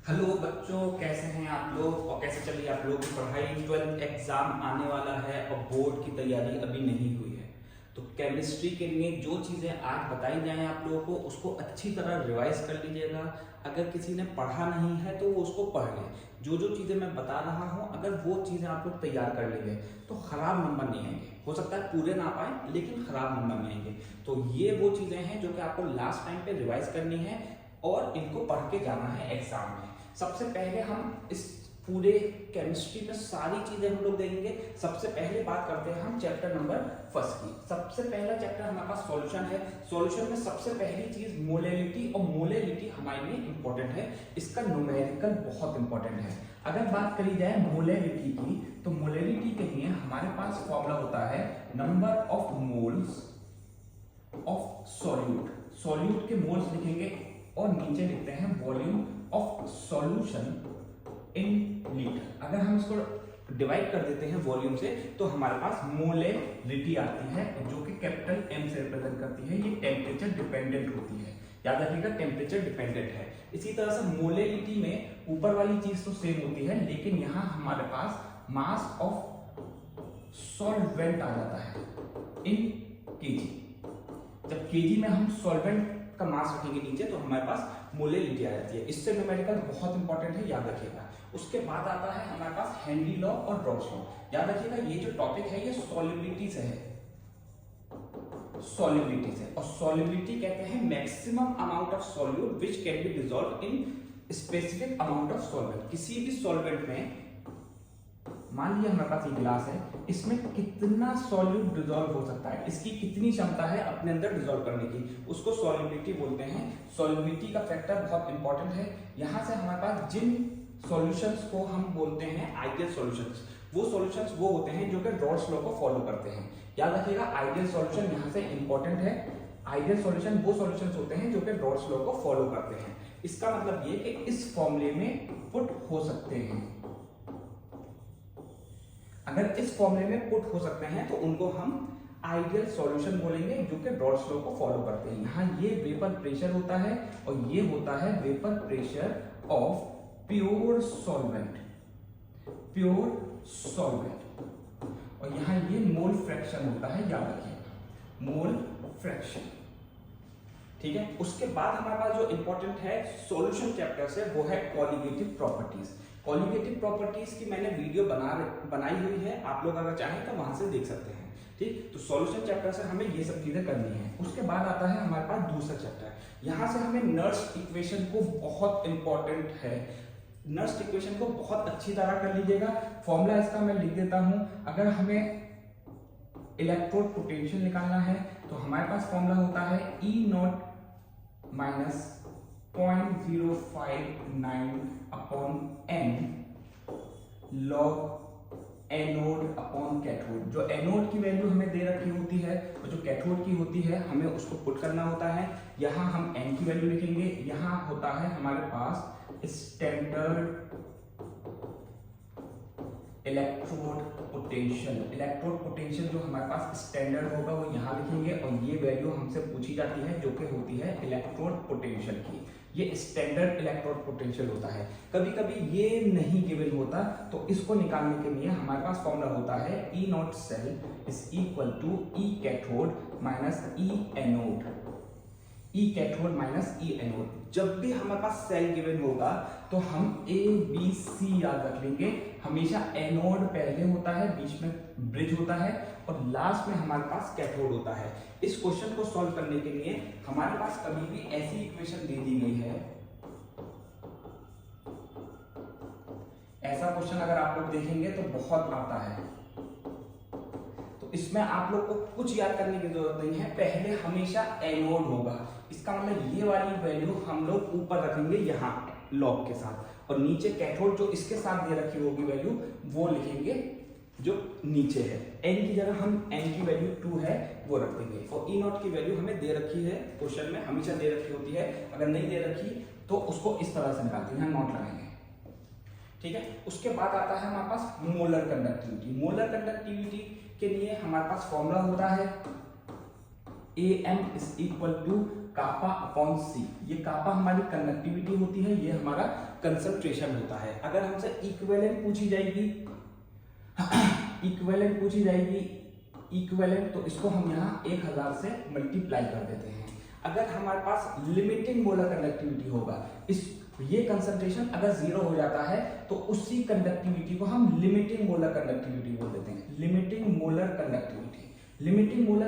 Hello बच्चों, कैसे हैं आप लोग और कैसे चल रही है आप लोगों की पढ़ाई। 12th एग्जाम आने वाला है और बोर्ड की तैयारी अभी नहीं हुई है, तो केमिस्ट्री के लिए जो चीज़ें आज बताई जाएं आप लोगों को उसको अच्छी तरह रिवाइज कर लीजिएगा। अगर किसी ने पढ़ा नहीं है तो वो उसको पढ़ ले। जो जो चीज़ें मैं बता रहा हूँ अगर वो चीज़ें आप लोग तैयार कर लेंगे तो खराब नंबर नहीं आएंगे। हो सकता है पूरे ना पाए लेकिन खराब नंबर नहीं आएंगे। तो ये वो चीज़ें हैं जो कि आपको लास्ट टाइम पे रिवाइज करनी है और इनको पढ़ के जाना है एग्जाम में। सबसे पहले हम इस पूरे केमिस्ट्री में सारी चीजें हम लोग देखेंगे। सबसे पहले बात करते हैं हम चैप्टर नंबर 1 की। सबसे पहला चैप्टर हमारे पास सॉल्यूशन है। सॉल्यूशन में सबसे पहली चीज मोलेलिटी, और मोलेलिटी हमारे लिए इंपॉर्टेंट है। इसका न्यूमेरिकल बहुत इंपॉर्टेंट है। अगर बात करी जाए मोलेलिटी की तो मोलेलिटी के लिए हमारे पास फॉर्मूला होता है number of moles of solute. Solute के मोल्स लिखेंगे और नीचे लिखते हैं volume of solution in litre. अगर हम इसको डिवाइड कर देते हैं वॉल्यूम से तो हमारे पास मोलेरिटी आती है जो कि कैपिटल एम से रिप्रेजेंट करती है। ये टेम्परेचर डिपेंडेंट होती है, याद रखिएगा टेम्परेचर डिपेंडेंट है। इसी तरह से मोलेरिटी में ऊपर वाली चीज तो सेम होती है लेकिन यहां हमारे पास मास ऑफ सॉल्वेंट आ जाता है इन केजी। जब केजी में हम सॉल्वेंट का मास रखेंगे नीचे तो हमारे पास मोलेलिटी आ जाती है। इससे न्यूमेरिकल बहुत इंपॉर्टेंट है, याद रखिएगा। उसके बाद आता है हमारे पास हेनरी लॉ और रॉल्स लॉ। याद रखिएगा ये जो टॉपिक है ये सॉल्युबिलिटी से है, सॉल्युबिलिटी से। और सॉल्युबिलिटी कहते हैं maximum amount of solute which can be dissolved in specific amount of solvent. किसी भी सॉल्वेंट में मान लिया हमारे पास ये गिलास है, इसमें कितना सॉल्यूट डिसॉल्व हो सकता है, इसकी कितनी क्षमता है अपने अंदर डिसॉल्व करने की, उसको सॉल्युबिलिटी बोलते हैं। सॉल्युबिलिटी का फैक्टर बहुत इंपॉर्टेंट है। यहां से हमारे पास जिन सॉल्यूशंस को हम बोलते हैं आइडियल सॉल्यूशंस, वो सॉल्यूशंस वो होते हैं जो कि रॉल्स लॉ को फॉलो करते हैं। याद रखिएगा आइडियल सॉल्यूशन यहां से इंपॉर्टेंट है। आइडियल सॉल्यूशन वो सॉल्यूशंस होते हैं जो कि रॉल्स लॉ को फॉलो करते हैं। इसका मतलब ये कि इस फॉर्मूले में पुट हो सकते हैं। अगर इस फॉर्मूले में पुट हो सकते हैं तो उनको हम आइडियल सॉल्यूशन बोलेंगे जो कि रॉल्स लॉ को फॉलो करते हैं। यहाँ ये वेपर प्रेशर होता है और ये होता है vapour pressure of pure solvent, pure solvent. और यहाँ ये मोल फ्रैक्शन होता है, याद रखिएगा मोल फ्रैक्शन। ठीक है। उसके बाद हमारे पास जो इंपॉर्टेंट है सॉल्यूशन चैप्टर से वो है कॉलिगेटिव प्रॉपर्टीज। कॉलिगेटिव प्रॉपर्टीज की मैंने वीडियो बनाई हुई है, आप लोग अगर चाहें तो वहां से देख सकते हैं। ठीक, तो सॉल्यूशन चैप्टर से हमें ये सब चीजें करनी है। उसके बाद आता है हमारे पास दूसरा चैप्टर। यहां से हमें नर्स इक्वेशन को बहुत इंपॉर्टेंट है, नर्स इक्वेशन को बहुत अच्छी तरह कर लीजिएगा। फॉर्मूला इसका मैं लिख देता हूं। अगर हमें इलेक्ट्रोड पोटेंशियल निकालना है तो हमारे पास फॉर्मूला होता है E0 minus 0.059 upon n log anode upon cathode. जो एनोड की वैल्यू हमें दे रखी होती है और जो कैथोड की होती है हमें उसको पुट करना होता है। यहाँ हम n की वैल्यू लिखेंगे। यहाँ होता है हमारे पास standard electrode potential. Electrode potential जो हमारे पास स्टैंडर्ड होगा वो यहाँ लिखेंगे और ये वैल्यू हमसे पूछी जाती है जो कि होती है इलेक्ट्रोड पोटेंशियल की। ये स्टैंडर्ड इलेक्ट्रोड पोटेंशियल होता है। कभी कभी ये नहीं गिवन होता तो इसको निकालने के लिए हमारे पास फॉर्मूला होता है E0 cell is equal to E cathode minus E anode. E cathode minus E anode. जब भी हमारे पास सेल गिवन होगा तो हम A B C याद रख लेंगे। हमेशा एनोड पहले होता है, बीच में ब्रिज होता है और लास्ट में हमारे पास कैथोड होता है। इस क्वेश्चन को सॉल्व करने के लिए हमारे पास कभी भी ऐसी इक्वेशन दे दी गई है, ऐसा क्वेश्चन अगर आप लोग देखेंगे तो बहुत आता है, तो इसमें आप लोग को कुछ याद करने की जरूरत नहीं है। पहले हमेशा एनोड होगा, इसका मतलब ये वाली वैल्यू हम लोग ऊपर रखेंगे यहाँ लॉग के साथ और नीचे कैथोड जो इसके साथ दे रखी होगी वैल्यू वो लिखेंगे जो नीचे है। n की जगह हम n की वैल्यू 2 है वो रख देंगे और E0 की वैल्यू हमें दे रखी है, क्वेश्चन में हमेशा दे रखी होती है। अगर नहीं दे रखी तो उसको इस तरह से निकालते हैं, यहाँ नोट लगाएंगे। ठीक है। उसके बाद आता है हमारे पास मोलर कंडक्टिविटी। मोलर कंडक्टिविटी के लिए हमारे पास फॉर्मूला होता है AM is equal to kappa upon C. ये कापा हमारी कंडक्टिविटी होती है, ये हमारा कंसंट्रेशन होता है। अगर हमसे इक्विवेलेंट पूछी जाएगी इक्विवेलेंट, तो इसको हम यहाँ 1000 से मल्टीप्लाई कर देते हैं। अगर हमारे पास लिमिटिंग मोलर कंडक्टिविटी होगा, ये कंसंट्रेशन अगर 0 हो जाता है तो उसी कंडक्टिविटी को हम लिमिटिंग मोलर कंडक्टिविटी बोल देते हैं। लिमिटिंग मोलर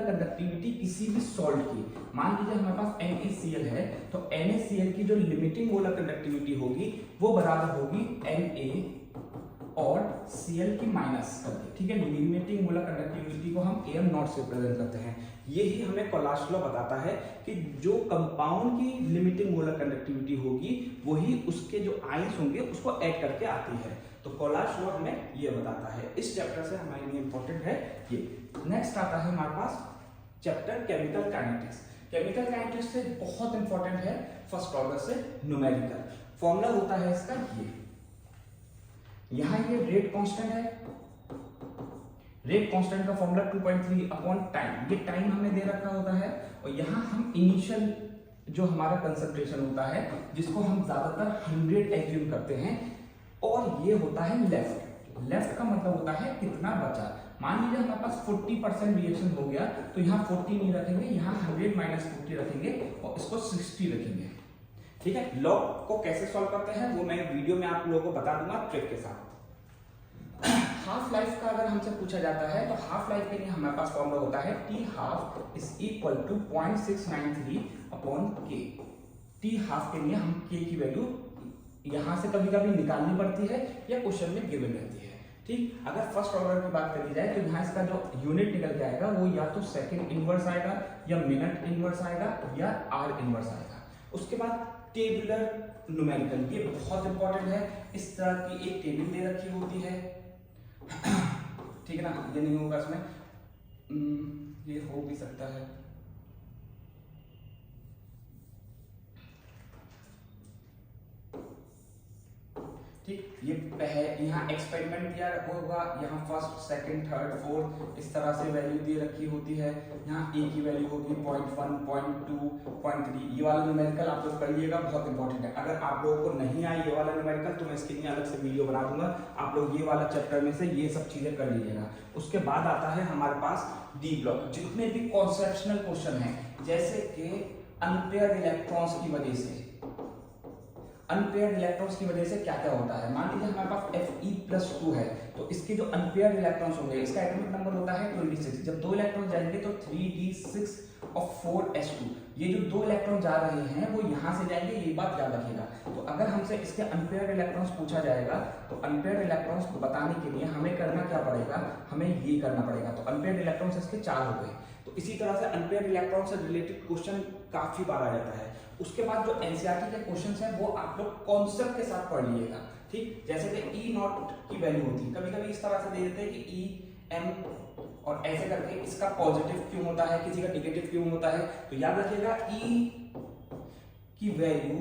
कंडक्टिविटी किसी भी सॉल्ट की, मान लीजिए हमारे पास NaCl है, तो NaCl की जो लिमिटिंग मोलर कंडक्टिविटी होगी वो बराबर होगी Na और Cl की माइनस करके, ठीक है। लिमिटिंग मोलर कंडक्टिविटी को हम AM नॉट से प्रेजेंट करते हैं। यही हमें कोलाश लॉ बताता है कि जो कंपाउंड की लिमिटिंग मोलर कंडक्टिविटी होगी वही उसके जो आयंस होंगे उसको ऐड करके आती है। तो कोलाश लॉ हमें ये बताता है। इस चैप्टर से हमारे लिए इंपॉर्टेंट है ये। नेक्स्ट आता है हमारे पास chapter chemical kinetics. Chemical kinetics से बहुत इंपॉर्टेंट है फर्स्ट ऑर्डर से न्यूमेरिकल। फॉर्मूला होता है इसका यहाँ ये रेट कांस्टेंट है। रेट कांस्टेंट का फॉर्मूला 2.3 अपॉन टाइम। ये टाइम हमें दे रखा होता है और यहाँ हम इनिशियल जो हमारा कंसंट्रेशन होता है जिसको हम ज्यादातर 100 एज्यूम करते हैं, और ये होता है लेफ्ट का मतलब होता है कितना बचा। मान लीजिए हमारे पास 40% रिएक्शन हो गया तो यहाँ 40 नहीं रखेंगे, यहाँ 100 माइनस 40 रखेंगे और इसको 60 रखेंगे, ठीक है। लॉग को कैसे सॉल्व करते हैं वो मैं वीडियो में आप लोगों को बता दूंगा ट्रिक के साथ। हाफ लाइफ का अगर हमसे पूछा जाता है तो हाफ लाइफ के लिए हमारे पास फॉर्मूला होता है T half is equal to 0.693 upon K। T half के लिए हम K की वैल्यू यहां से कभी कभी निकालनी पड़ती है या क्वेश्चन में गिवन रहती है, ठीक। अगर फर्स्ट ऑर्डर की बात करी जाए तो यहाँ इसका जो यूनिट निकल के आएगा वो या तो सेकंड इनवर्स आएगा या मिनट इनवर्स आएगा या आर इनवर्स आएगा। उसके बाद टेबुलर न्यूमेरिकल, ये बहुत इंपॉर्टेंट है। इस तरह की एक टेबल दे रखी होती है, ठीक है ना। ये नहीं होगा इसमें, ये हो भी सकता है। ठीक, ये यहाँ एक्सपेरिमेंट दिया होगा, यहाँ फर्स्ट सेकंड थर्ड फोर्थ इस तरह से वैल्यू दे रखी होती है। यहाँ ए की वैल्यू होगी 0.1 0.2 0.3। ये वाला न्यूमेरिकल आप लोग पढ़िएगा, बहुत इंपॉर्टेंट है। अगर आप लोगों को नहीं आए ये वाला न्यूमेरिकल तो मैं इसके लिए अलग से वीडियो बना दूंगा, आप लोग ये वाला चैप्टर में से ये सब चीजें कर लीजिएगा। उसके बाद आता है हमारे पास डी ब्लॉक। जितने भी कॉन्सेप्शनल क्वेश्चन है, जैसे कि अनपेयर्ड इलेक्ट्रॉन्स की वजह से, अनपेयर्ड इलेक्ट्रॉन्स की वजह से क्या क्या होता है। मान लीजिए हमारे पास Fe+2 है, तो इसके जो अनपेयर्ड इलेक्ट्रॉन्स होंगे इसका एटॉमिक नंबर होता है 26। जब 2 इलेक्ट्रॉन जाएंगे तो 3d6 और 4s2। ये जो 2 इलेक्ट्रॉन जा रहे हैं वो यहाँ से जाएंगे, ये बात याद रखिएगा। तो अगर हमसे इसके अनपेयर्ड इलेक्ट्रॉन्स पूछा जाएगा तो अनपेयर्ड इलेक्ट्रॉन्स को बताने के लिए हमें करना क्या पड़ेगा, हमें ये करना पड़ेगा। तो अनपेयर्ड इलेक्ट्रॉन्स इसके 4 हो गए। तो इसी तरह से अनपेयर्ड इलेक्ट्रॉन से रिलेटेड क्वेश्चन काफी बार आ जाता है। उसके बाद जो एनसीईआरटी के क्वेश्चंस हैं वो आप लोग कॉन्सेप्ट के साथ पढ़ लीजिएगा, ठीक। जैसे कि ई नॉट की वैल्यू होती है, कभी कभी इस तरह से दे देते हैं कि ई एम और ऐसे करके इसका पॉजिटिव क्यों होता है, किसी का निगेटिव क्यों होता है। तो याद रखिएगा ई की वैल्यू,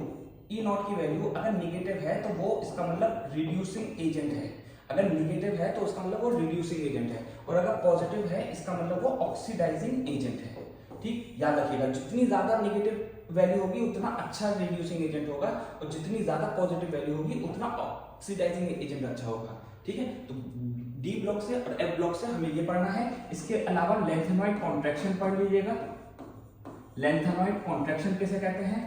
ई नॉट की वैल्यू अगर निगेटिव है तो वो इसका मतलब रिड्यूसिंग एजेंट है, अगर निगेटिव है तो उसका मतलब वो रिड्यूसिंग एजेंट है, और अगर पॉजिटिव है इसका मतलब वो ऑक्सीडाइजिंग एजेंट है, ठीक। याद रखिएगा जितनी ज्यादा निगेटिव वैल्यू होगी उतना अच्छा रिड्यूसिंग एजेंट होगा, और जितनी ज्यादा पॉजिटिव वैल्यू होगी उतना ऑक्सीडाइजिंग एजेंट अच्छा होगा, ठीक है। तो डी ब्लॉक से और एफ ब्लॉक से हमें ये पढ़ना है। इसके अलावा लेंथेनॉइड कॉन्ट्रैक्शन पढ़ लीजिएगा। लेंथेनॉइड कॉन्ट्रैक्शन किसे कहते हैं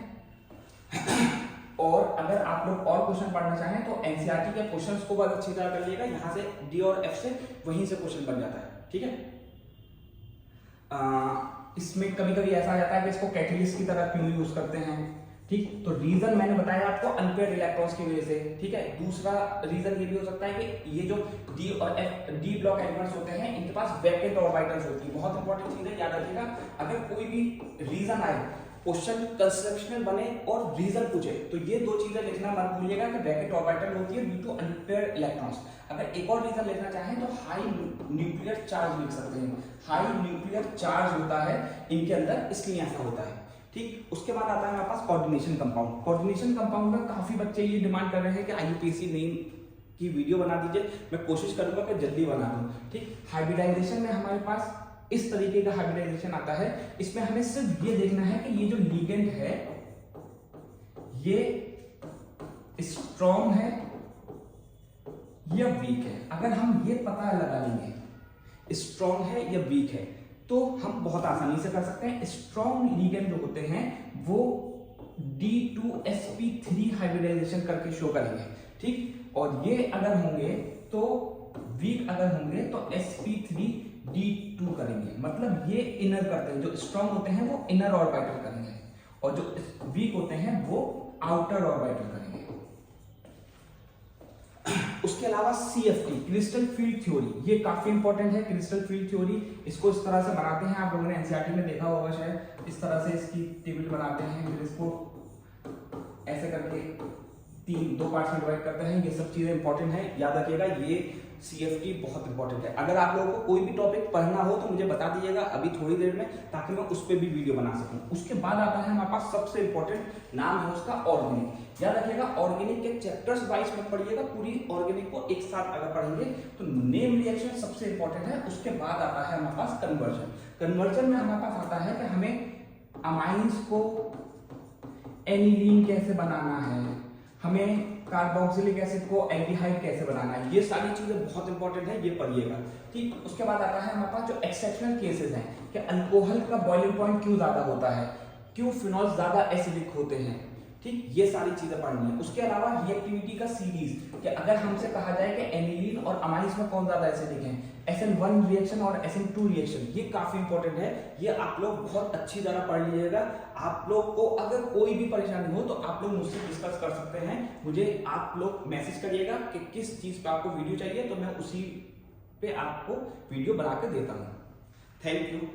और अगर आप लोग और क्वेश्चन पढ़ना चाहें तो एनसीईआरटी के क्वेश्चंस को बहुत अच्छी तरह कर लीजिएगा। यहाँ से डी और एफ से वहीं से क्वेश्चन बन जाता है, ठीक है। इसमें कभी कभी ऐसा आ जाता है कि इसको कैटलिस्ट की तरह क्यों यूज करते हैं, ठीक। तो रीजन मैंने बताया आपको अनपेयर्ड इलेक्ट्रॉन्स की वजह से, ठीक है। दूसरा रीजन ये भी हो सकता है कि ये जो डी और एफ डी ब्लॉक एलिमेंट्स होते हैं इनके पास वैकेंट ऑर्बिटल्स होती है। बहुत इंपॉर्टेंट चीज है, याद रखिएगा। अगर कोई भी रीजन आए, क्वेश्चन कंसेप्शनल बने और रीजन पूछे तो ये दो चीजें लिखना मत भूलिएगा कि वैकेंट ऑर्बिटल होती है ड्यू टू अनपेयर्ड इलेक्ट्रॉन्स। अगर एक और रीजन लिखना चाहें तो हाई न्यूक्लियर चार्ज लिख सकते हैं। हाई न्यूक्लियर चार्ज होता है इनके अंदर, इसलिए ऐसा होता है, ठीक। उसके बाद आता है हमारे पास कोऑर्डिनेशन कंपाउंड। कोऑर्डिनेशन कंपाउंड में काफी बच्चे ये डिमांड कर रहे हैं कि आईयूपीएसी नेम की वीडियो बना दीजिए। मैं कोशिश करूंगा कि जल्दी बना दूं, ठीक। हाइब्रिडाइजेशन में हमारे पास इस तरीके का हाइब्रिडाइजेशन आता है। इसमें हमें सिर्फ ये देखना है कि ये जो लिगेंड है ये स्ट्रॉन्ग है या वीक है। अगर हम ये पता लगा लेंगे स्ट्रॉन्ग है या वीक है तो हम बहुत आसानी से कर सकते हैं। स्ट्रॉन्ग लिगेंड जो होते हैं वो D2sp3 हाइब्रिडाइजेशन करके शो करेंगे, ठीक। और ये अगर होंगे तो वीक अगर होंगे तो sp3d2 करेंगे। मतलब ये इनर करते हैं, जो स्ट्रॉन्ग होते हैं वो इनर ऑर्बिटल करेंगे और जो वीक होते हैं वो आउटर ऑर्बिटल करेंगे। उसके अलावा CFT क्रिस्टल फील्ड थ्योरी, ये काफी इंपॉर्टेंट है। क्रिस्टल फील्ड थ्योरी इसको इस तरह से बनाते हैं, आप लोगों ने एनसीईआरटी में देखा होगा शायद। इस तरह से इसकी टेबल बनाते हैं, फिर इसको ऐसे करके दो पार्ट्स में डिवाइड करते हैं। ये सब चीजें इंपॉर्टेंट है, याद रखिएगा। ये CFT बहुत इंपॉर्टेंट है। अगर आप लोगों को कोई भी टॉपिक पढ़ना हो तो मुझे बता दीजिएगा अभी थोड़ी देर में, ताकि मैं उस पर भी वीडियो बना सकूं। उसके बाद आता है हमारे पास सबसे इंपॉर्टेंट, नाम है उसका ऑर्गेनिक। याद रखिएगा ऑर्गेनिक के चैप्टर्स वाइज मत पढ़िएगा, पूरी ऑर्गेनिक को एक साथ अगर पढ़ेंगे तो नेम रिएक्शन सबसे इंपॉर्टेंट है। उसके बाद आता है हमारे पास कन्वर्जन। कन्वर्जन में हमारे पास आता है कि हमें अमाइंस को एनिलीन कैसे बनाना है, हमें कार्बोक्सिलिक एसिड को एल्डिहाइड कैसे बनाना है। ये सारी चीजें बहुत इंपॉर्टेंट है, ये पढ़िएगा, ठीक। उसके बाद आता है हमारे पास जो एक्सेप्शनल केसेस हैं कि अल्कोहल का बॉइलिंग पॉइंट क्यों ज्यादा होता है, क्यों फिनॉल ज्यादा एसिडिक होते हैं, ठीक। ये सारी चीजें पढ़नी है। उसके अलावा रिएक्टिविटी का सीरीज कि अगर हमसे कहा जाए कि एनिलीन और अमाइंस में कौन ज्यादा एसिडिक है, SN1 रिएक्शन और SN2 रिएक्शन, ये काफी इंपॉर्टेंट है। ये आप लोग बहुत अच्छी तरह पढ़ लीजिएगा। आप लोग को अगर कोई भी परेशानी हो तो आप लोग मुझसे डिस्कस कर सकते हैं। मुझे आप लोग मैसेज करिएगा कि किस चीज पे आपको वीडियो चाहिए, तो मैं उसी पे आपको वीडियो बना के देता हूँ। Thank you.